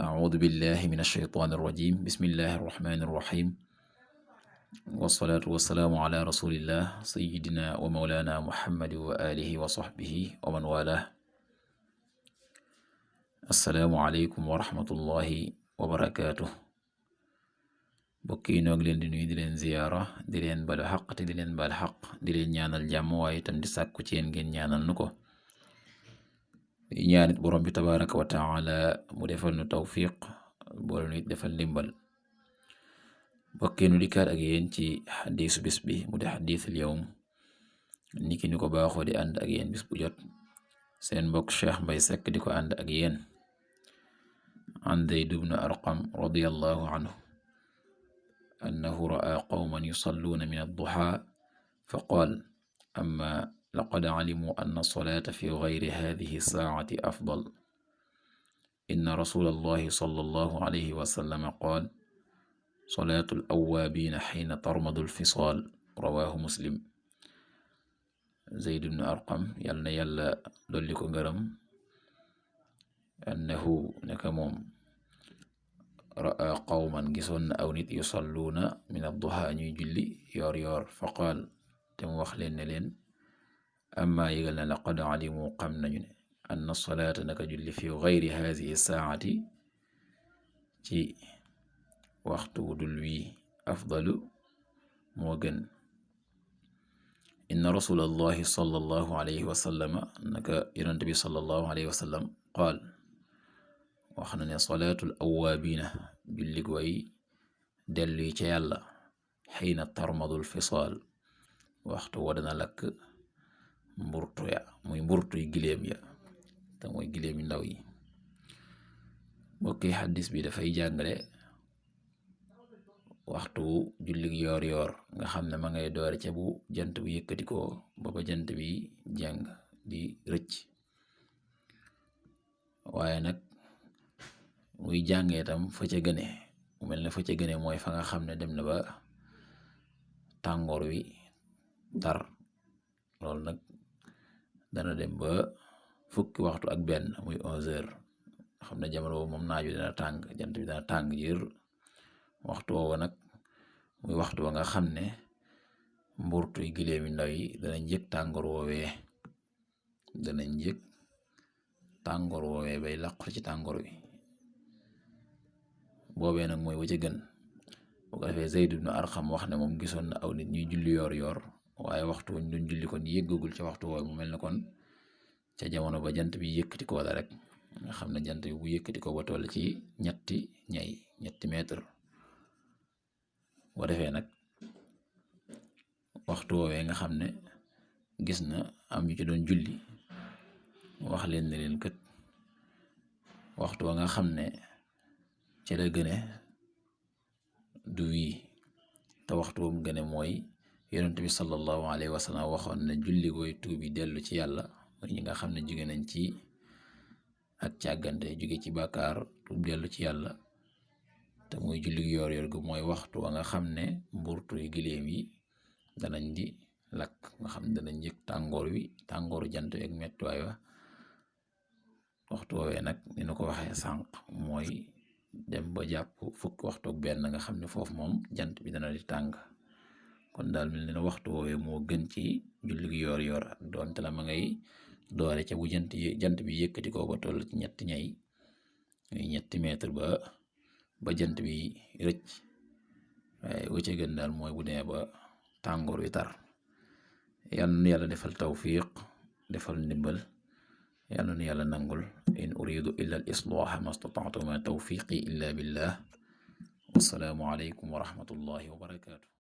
أعوذ بالله من الشيطان الرجيم بسم الله الرحمن الرحيم والصلاة والسلام على رسول الله سيدنا ومولانا محمد وآله وصحبه ومن والاه السلام عليكم ورحمة الله وبركاته bokki noo ngi leen di nuyu di leen ziyaara di leen balu xaq te di leen bal xaq di leen ñaanal jàmm waaye itam di sàkku ci yéen ngeen ñaanal nu ko di ñaanit borom bi tabaraka wa taala mu defal nu tawfiq boole nu it defal ndimbal bokki nu dikkaat ak yéen ci xadiisu bis bi mu di xadiisul yawm niki ni ko baaxoo di ànd ak yéen bis bu jot seen mbokk Cheikh Mbay Seck di ko ànd ak yéen an Zayd ibn Arqam radiyallahu anhu أنه رأى قوما يصلون من الضحى فقال أما لقد علموا أن الصلاة في غير هذه الساعة أفضل إن رسول الله صلى الله عليه وسلم قال صلاة الأوابين حين ترمض الفصال رواه مسلم زيد بن أرقم يلا دوليكو غرم أنه نكموم ra'a qawman gisoon na aw nit yusalluuna min ad-duha ñuy julli yoor faqaal te mu wax leen ne leen amma yëgal na laqad alimu xam nañu ne anna salaata naka julli fi gayri haadihi saati ci waxtu dul wi afdalu moo gën inna rasulallahi sallallahu alayhi wa sallama naka yonent bi sallallahu alayhi wa sallam qaal wax na ne salaatul awaabiina jullig way dellu yi ca yàlla xiina tarmadul fisaal waxtu wa dana lakk mburtu ya muy mburtuy giléem ya te mooy giléem yu ndaw yi bokki xaddis bi dafay jàngale waxtu jullig yoor nga xam ne ma ngay doore ca bu jant bu yëkkatikoo ba jant bi jàng di rëcc waaye nag muy jàngee tam fa ca gëne mu mel ne fa ca gëne mooy fa nga xam ne dem na ba tàngoor wi tar loolu nag dana dem ba fukki waxtu ak benn muy 11 heures xam ne jamono boobu moom naaju dana tàng jant bi dana tàng jër waxtu woowa nag muy waxtu wa nga xam ne mburtuy giléem yu ndaw yi danañ yëg tàngoor woowee bay làqu ci tàngoor wi boobee nag mooy wa ca gën bu ko defee Zayd ibn Arqam wax ne moom gisoon na aw nit ñuy julli yoor waaye waxtu wuñ doon julli kon yëggagul ca waxtu woowu mu mel ne kon ca jamono ba jant bi yëkkati ko la rek nga xam ne jant bi bu yëkkati ko ba toll ci ñetti mètre boo defee nag waxtu woowee nga xam ne gis na am ñu ci doon julli wax leen ne leen kët waxtu wa nga xam ne ci la gëne du wii te waxtu bu mu gëne mooy yonent bi sallallahu alayhi wa sallam waxoon ne julli gooy tuubi dellu ci yàlla mooy ñi nga xam ne jóge nañ ci ak càggante jóge ci bàkkaar tuub dellu ci yàlla te muy julli yoor gu mooy waxtu wa nga xam ne mburtu yu giléem yi danañ di lakk nga xam ne danañ yëg tàngooru jant ak mettuwaay wa waxtu woowee nag ni nu ko waxee sànq mooy dem ba jàpp fukki waxtu ak benn nga xam ne foofu moom jant bi dana di tàng kon daal mel ne waxtu woowee moo gën ci julli gi yoor ak doonte la ma ngay doore ca bu jant bi yëkkati ko ba toll ci ñetti mètre ba jant bi rëcc waaye wa ca gën daal mooy bu demee ba tàngoor wi tar yal na yàlla defal tawfiq defal ndimbal yàlla na yàlla nangul in uridu illa al islaha ma stata'tu ma tawfiqi illa billah wassalaamu alaykum wa rahmatullahi wa barakatuh